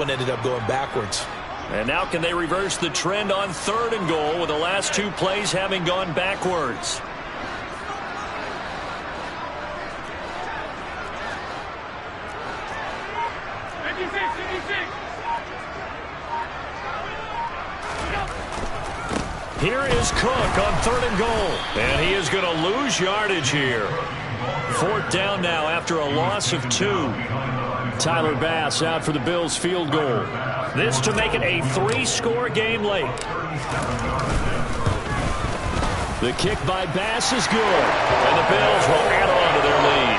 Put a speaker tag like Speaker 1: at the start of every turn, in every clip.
Speaker 1: One ended up going backwards.
Speaker 2: And now can they reverse the trend on 3rd and goal with the last 2 plays having gone backwards? Here is Cook on 3rd and goal. And he is going to lose yardage here. 4th down now after a loss of 2. Tyler Bass out for the Bills field goal. This to make it a 3-score game late. The kick by Bass is good. And the Bills will add on to their lead.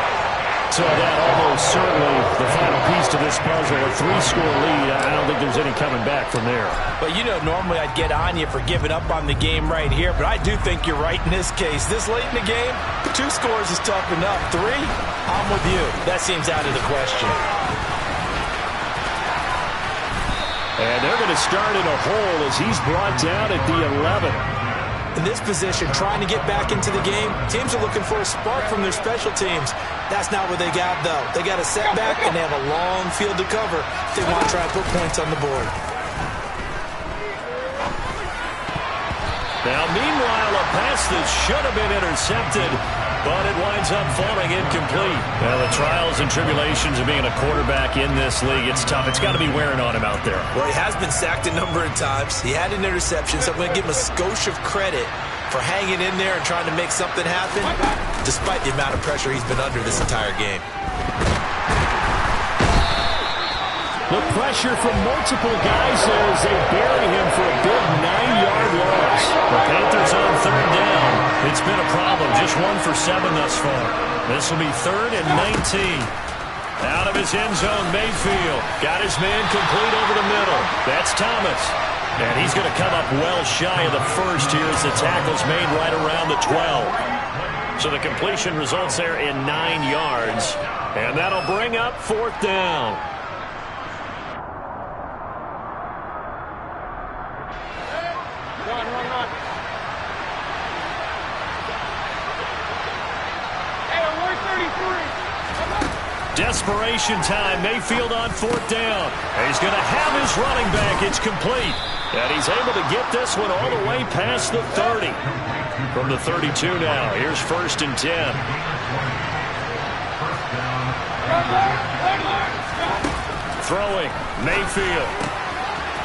Speaker 2: So that almost certainly the final piece to this puzzle. A 3-score lead. I don't think there's any coming back from there.
Speaker 1: But you know, normally I'd get on you for giving up on the game right here. But I do think you're right in this case. This late in the game, 2 scores is tough enough. 3, I'm with you. That seems out of the question.
Speaker 2: And they're going to start in a hole as he's brought down at the 11.
Speaker 1: In this position, trying to get back into the game, teams are looking for a spark from their special teams. That's not what they got, though. They got a setback, and they have a long field to cover if they want to try and put points on the board.
Speaker 2: Now, meanwhile, a pass that should have been intercepted, but it winds up falling incomplete. Now, the trials and tribulations of being a quarterback in this league, it's tough. It's got to be wearing on him out there.
Speaker 1: Well, he has been sacked a number of times. He had an interception, so I'm going to give him a skosh of credit for hanging in there and trying to make something happen, despite the amount of pressure he's been under this entire game.
Speaker 2: The pressure from multiple guys there as they bury him for a big 9-yard loss. The Panthers on 3rd down. It's been a problem. Just 1 for 7 thus far. This will be 3rd and 19. Out of his end zone, Mayfield. Got his man complete over the middle. That's Thomas. And he's going to come up well shy of the first here as the tackle's made right around the 12. So the completion results there in 9 yards. And that'll bring up 4th down. Desperation time. Mayfield on 4th down. And he's going to have his running back. It's complete. And he's able to get this one all the way past the 30. From the 32 now. Here's 1st and 10. Throwing. Mayfield.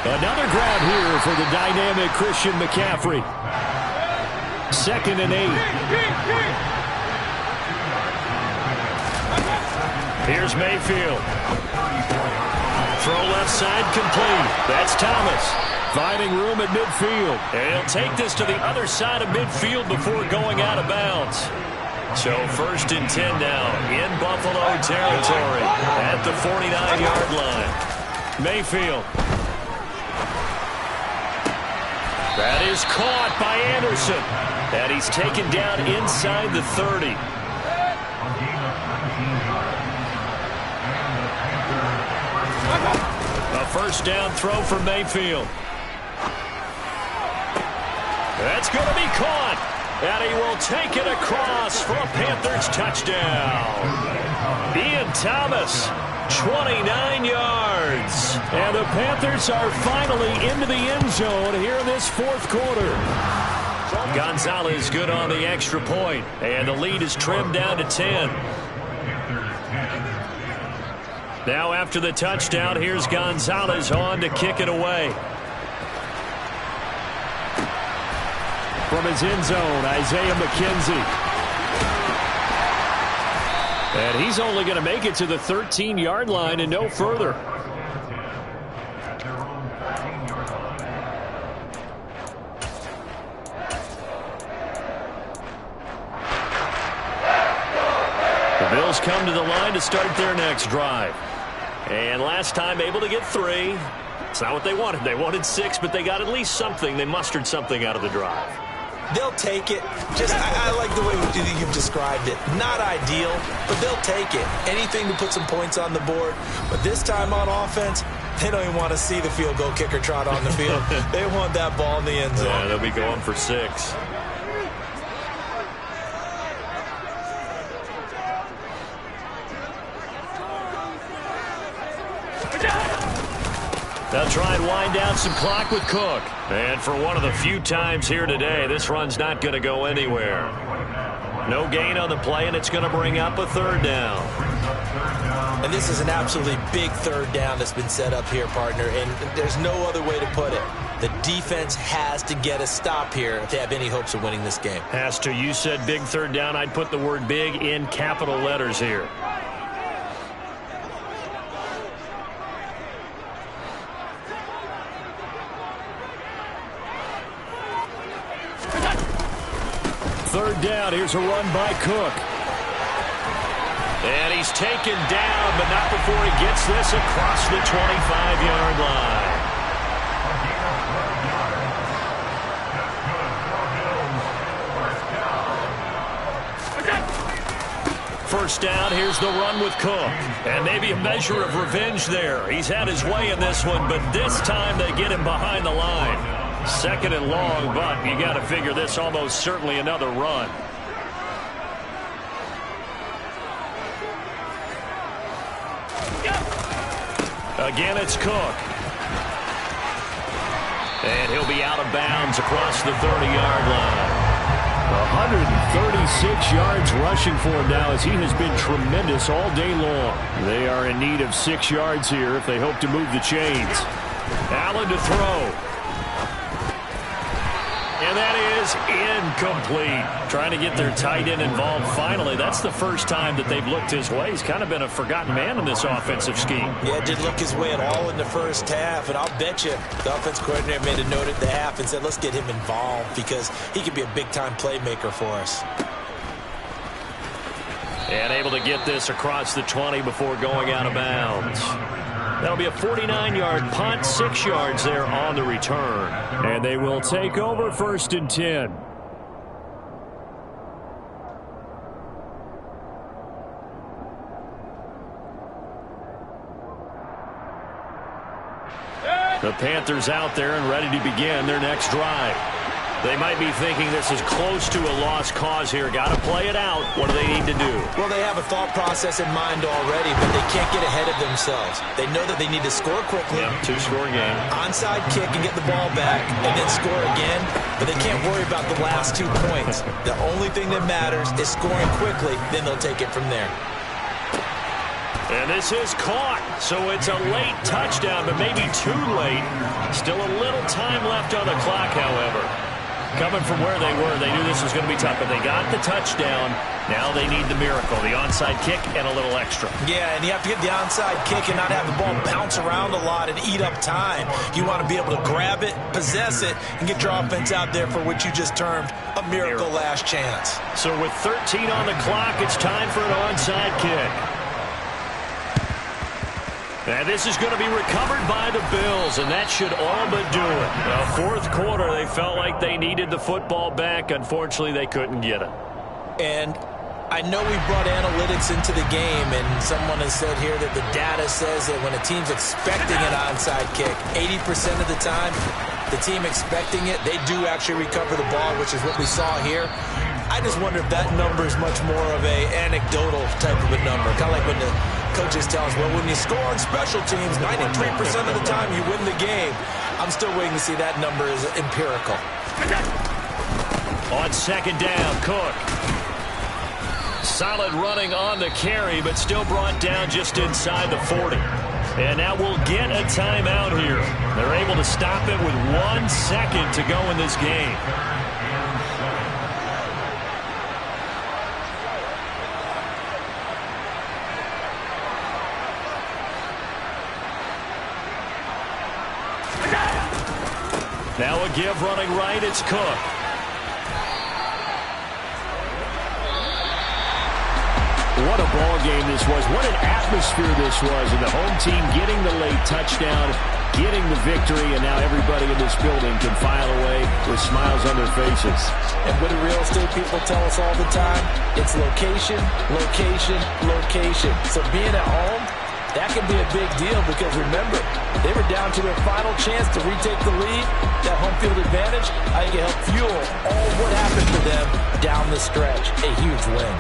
Speaker 2: Another grab here for the dynamic Christian McCaffrey. 2nd and 8. Here's Mayfield. Throw left side complete. That's Thomas. Finding room at midfield. And he'll take this to the other side of midfield before going out of bounds. So 1st and 10 now in Buffalo territory at the 49-yard line. Mayfield. That is caught by Anderson. And he's taken down inside the 30. A 1st down throw for Mayfield. That's going to be caught. And he will take it across for a Panthers touchdown. Ian Thomas, 29 yards. And the Panthers are finally into the end zone here in this 4th quarter. Gonzalez good on the extra point. And the lead is trimmed down to 10. Now after the touchdown, here's Gonzalez on to kick it away. From his end zone, Isaiah McKenzie. And he's only going to make it to the 13-yard line and no further. The Bills come to the line to start their next drive. And last time able to get 3. It's not what they wanted. They wanted 6, but they got at least something. They mustered something out of the drive.
Speaker 1: They'll take it. I like the way you've described it. Not ideal, but they'll take it. Anything to put some points on the board. But this time on offense, they don't even want to see the field goal kicker trot on the field. They want that ball in the end zone.
Speaker 2: Yeah, they'll be going for 6. They'll try and wind down some clock with Cook. And for one of the few times here today, this run's not going to go anywhere. No gain on the play, and it's going to bring up a third down.
Speaker 1: And this is an absolutely big third down that's been set up here, partner, and there's no other way to put it. The defense has to get a stop here to have any hopes of winning this game.
Speaker 2: Has to. You said big third down. I'd put the word big in capital letters here. Third down. Here's a run by Cook. And he's taken down, but not before he gets this across the 25-yard line. First down, here's the run with Cook. And maybe a measure of revenge there. He's had his way in this one, but this time they get him behind the line. Second and long, but you got to figure this almost certainly another run. Again, it's Cook. And he'll be out of bounds across the 30-yard line. 136 yards rushing for him now as he has been tremendous all day long. They are in need of 6 yards here if they hope to move the chains. Allen to throw. And that is incomplete. Trying to get their tight end involved finally. That's the first time that they've looked his way. He's kind of been a forgotten man in this offensive scheme.
Speaker 1: Yeah, didn't look his way at all in the first half. And I'll bet you the offense coordinator made a note at the half and said, let's get him involved because he could be a big-time playmaker for us.
Speaker 2: And able to get this across the 20 before going out of bounds. That'll be a 49-yard punt, 6 yards there on the return. And they will take over 1st and 10. The Panthers out there and ready to begin their next drive. They might be thinking this is close to a lost cause here. Got to play it out. What do they need to do?
Speaker 1: Well, they have a thought process in mind already, but they can't get ahead of themselves. They know that they need to score quickly.
Speaker 2: Yeah, 2-score game.
Speaker 1: Onside kick and get the ball back and then score again, but they can't worry about the last 2 points. The only thing that matters is scoring quickly, then they'll take it from there.
Speaker 2: And this is caught, so it's a late touchdown, but maybe too late. Still a little time left on the clock, however. Coming from where they were, they knew this was going to be tough, but they got the touchdown. Now they need the miracle, the onside kick and a little extra.
Speaker 1: Yeah, and you have to get the onside kick and not have the ball bounce around a lot and eat up time. You want to be able to grab it, possess it, and get your offense out there for what you just termed a miracle last chance.
Speaker 2: So with 13 on the clock, it's time for an onside kick. And this is going to be recovered by the Bills, and that should all but do it. Now, 4th quarter, they felt like they needed the football back. Unfortunately, they couldn't get it.
Speaker 1: And I know we brought analytics into the game, and someone has said here that the data says that when a team's expecting an onside kick, 80% of the time, the team expecting it, they do actually recover the ball, which is what we saw here. I just wonder if that number is much more of a anecdotal type of a number. Kind of like when the coaches tell us, well, when you score on special teams, 93% of the time you win the game. I'm still waiting to see that number is empirical.
Speaker 2: On 2nd down, Cook. Solid running on the carry, but still brought down just inside the 40. And now we'll get a timeout here. They're able to stop it with 1 second to go in this game. Now a give running right, it's Cook. What a ball game this was. What an atmosphere this was. And the home team getting the late touchdown, getting the victory, and now everybody in this building can file away with smiles on their faces.
Speaker 1: And what do real estate people tell us all the time? It's location, location, location. So being at home, that can be a big deal because, remember, they were down to their final chance to retake the lead. That home field advantage, I think it helped fuel all what happened for them down the stretch. A huge win.